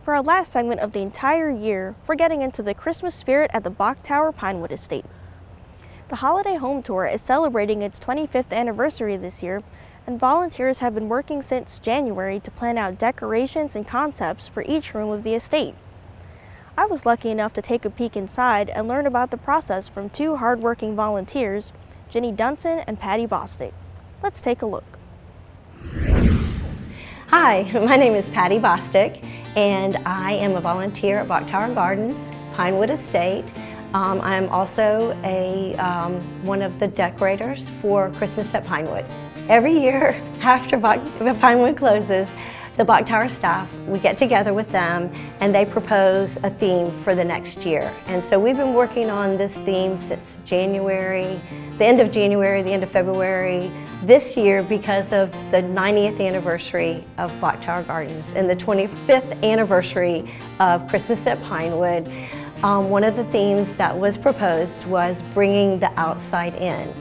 For our last segment of the entire year, we're getting into the Christmas spirit at the Bach Tower Pinewood Estate. The Holiday Home Tour is celebrating its 25th anniversary this year, and volunteers have been working since January to plan out decorations and concepts for each room of the estate. I was lucky enough to take a peek inside and learn about the process from two hardworking volunteers, Ginny Dunson and Patti Bostick. Let's take a look. Hi, my name is Patti Bostick, and I am a volunteer at Bok Tower Gardens, Pinewood Estate. I'm also one of the decorators for Christmas at Pinewood. Every year after Pinewood closes, the Bach Tower staff, we get together with them and they propose a theme for the next year. And so we've been working on this theme since January, the end of January, the end of February. This year, because of the 90th anniversary of Bach Tower Gardens and the 25th anniversary of Christmas at Pinewood, one of the themes that was proposed was bringing the outside in.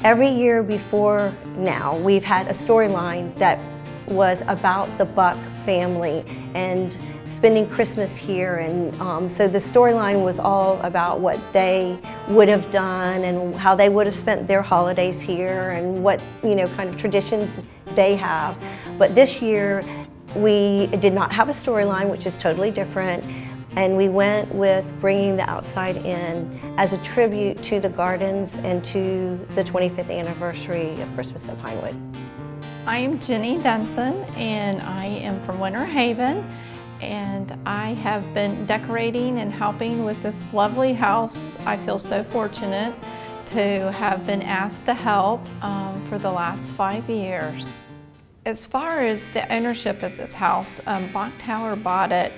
Every year before now, we've had a storyline that was about the Bach family and spending Christmas here, and so the storyline was all about what they would have done and how they would have spent their holidays here and what kind of traditions they have. But this year we did not have a storyline, which is totally different, and we went with bringing the outside in as a tribute to the gardens and to the 25th anniversary of Christmas at Pinewood. I am Ginny Denson, and I am from Winter Haven, and I have been decorating and helping with this lovely house. I feel so fortunate to have been asked to help for the last 5 years. As far as the ownership of this house, Bach Tower bought it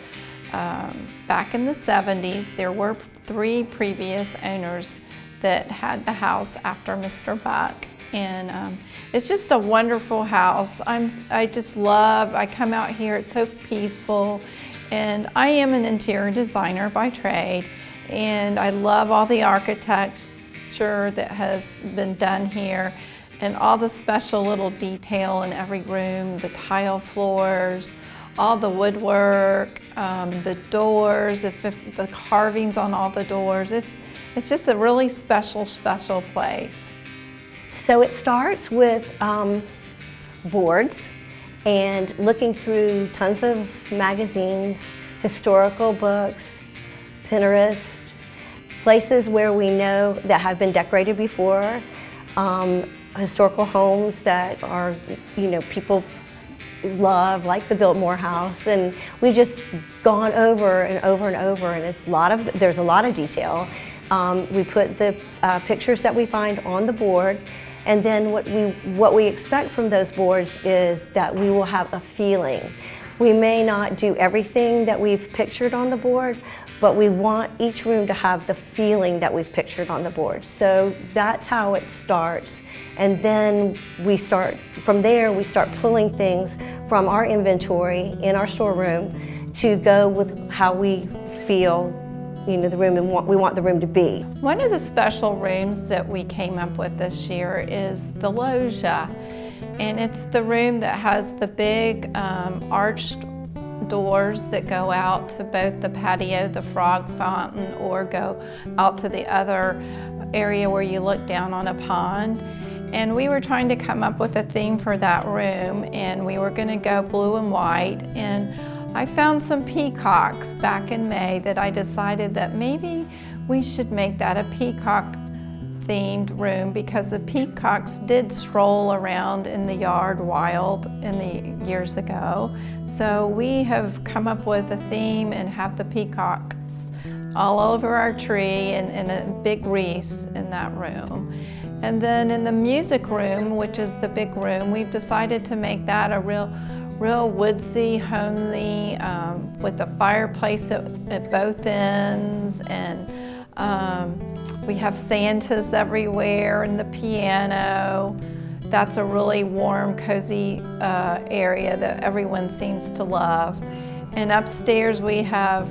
back in the 70s. There were 3 previous owners that had the house after Mr. Bach. And it's just a wonderful house. I come out here, it's so peaceful. And I am an interior designer by trade, and I love all the architecture that has been done here and all the special little detail in every room, the tile floors, all the woodwork, the doors, the carvings on all the doors. It's just a really special place. So it starts with boards and looking through tons of magazines, historical books, Pinterest, places where we know that have been decorated before, historical homes that are, people love, like the Biltmore House, and we've just gone over and over and over, and there's a lot of detail. We put the pictures that we find on the board, and then what we expect from those boards is that we will have a feeling. We may not do everything that we've pictured on the board, but we want each room to have the feeling that we've pictured on the board. So that's how it starts. And then from there we start pulling things from our inventory in our storeroom to go with how we feel the room and what we want the room to be. One of the special rooms that we came up with this year is the Loggia, and it's the room that has the big arched doors that go out to both the patio, the frog fountain, or go out to the other area where you look down on a pond. And we were trying to come up with a theme for that room, and we were going to go blue and white. And I found some peacocks back in May that I decided that maybe we should make that a peacock themed room, because the peacocks did stroll around in the yard wild in the years ago. So we have come up with a theme and have the peacocks all over our tree and a big wreath in that room. And then in the music room, which is the big room, we've decided to make that a real woodsy, homely, with a fireplace at both ends, and we have Santas everywhere, and the piano. That's a really warm, cozy area that everyone seems to love. And upstairs we have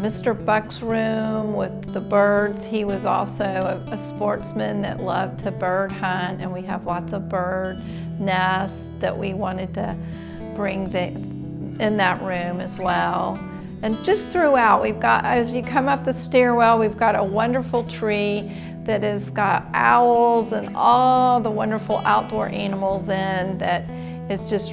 Mr. Buck's room with the birds. He was also a sportsman that loved to bird hunt, and we have lots of bird nests that we wanted to bring in that room as well. And just throughout, we've got, as you come up the stairwell, we've got a wonderful tree that has got owls and all the wonderful outdoor animals in that is just,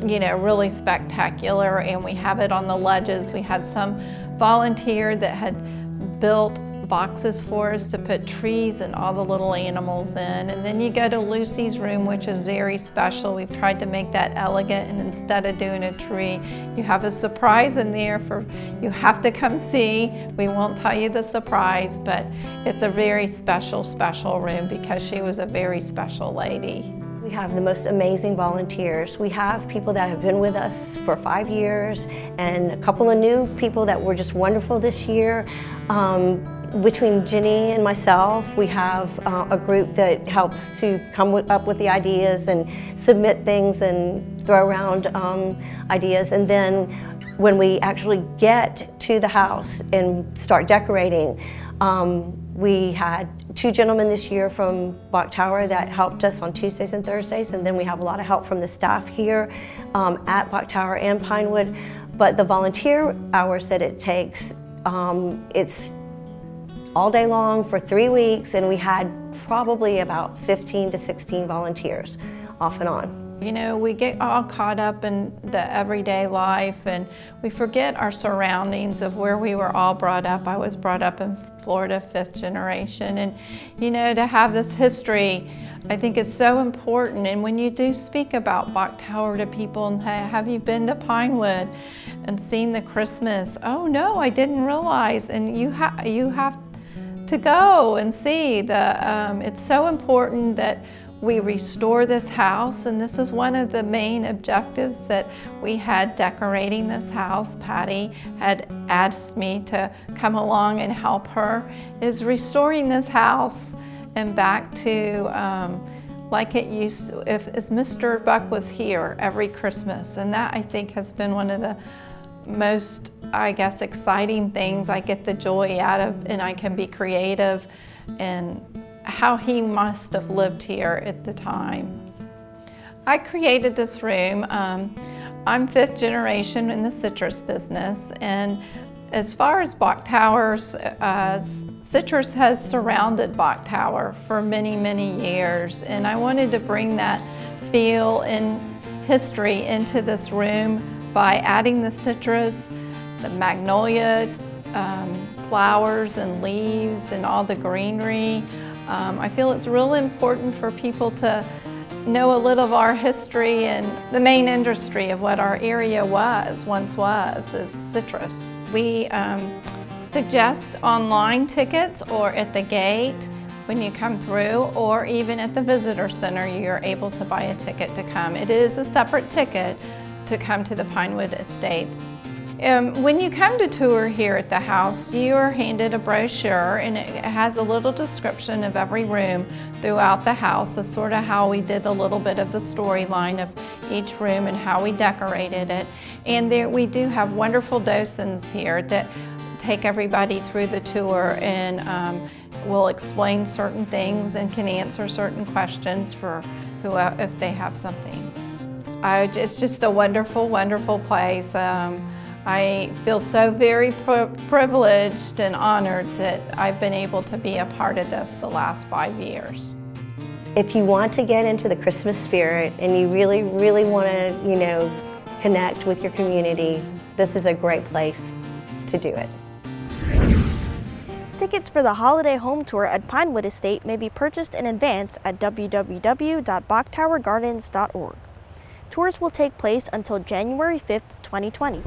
you know, really spectacular. And we have it on the ledges. We had some volunteer that had built boxes for us to put trees and all the little animals in. And then you go to Lucy's room, which is very special. We've tried to make that elegant, and instead of doing a tree, you have a surprise in there for you have to come see. We won't tell you the surprise, but it's a very special, special room because she was a very special lady. We have the most amazing volunteers. We have people that have been with us for 5 years and a couple of new people that were just wonderful this year. Between Ginny and myself, we have a group that helps to come up with the ideas and submit things and throw around ideas. And then when we actually get to the house and start decorating, we had 2 gentlemen this year from Bach Tower that helped us on Tuesdays and Thursdays, and then we have a lot of help from the staff here at Bach Tower and Pinewood. But the volunteer hours that it takes, it's all day long for 3 weeks, and we had probably about 15 to 16 volunteers off and on. You know, we get all caught up in the everyday life and we forget our surroundings of where we were all brought up. I was brought up in Florida, 5th generation, and you know, to have this history, I think it's so important. And when you do speak about Bach Tower to people and say, have you been to Pinewood and seen the Christmas? Oh no, I didn't realize. And you have to go and see. It's so important that we restore this house, and this is one of the main objectives that we had decorating this house. Patti had asked me to come along and help her, is restoring this house and back to like it used to, as Mr. Buck was here every Christmas. And that, I think, has been one of the most, I guess, exciting things I get the joy out of, and I can be creative and how he must have lived here at the time. I created this room. I'm 5th generation in the citrus business, and as far as Bach Towers, citrus has surrounded Bach Tower for many, many years, and I wanted to bring that feel and history into this room by adding the citrus, the magnolia flowers and leaves and all the greenery. I feel it's real important for people to know a little of our history and the main industry of what our area once was, is citrus. We suggest online tickets or at the gate when you come through, or even at the visitor center you're able to buy a ticket to come. It is a separate ticket to come to the Pinewood Estates. When you come to tour here at the house, you are handed a brochure, and it has a little description of every room throughout the house, so sort of how we did a little bit of the storyline of each room and how we decorated it. And there we do have wonderful docents here that take everybody through the tour and will explain certain things and can answer certain questions for whoever, if they have something. It's just a wonderful, wonderful place. I feel so very privileged and honored that I've been able to be a part of this the last 5 years. If you want to get into the Christmas spirit and you really, really want to, connect with your community, this is a great place to do it. Tickets for the holiday home tour at Pinewood Estate may be purchased in advance at www.bachtowergardens.org. Tours will take place until January 5th, 2020.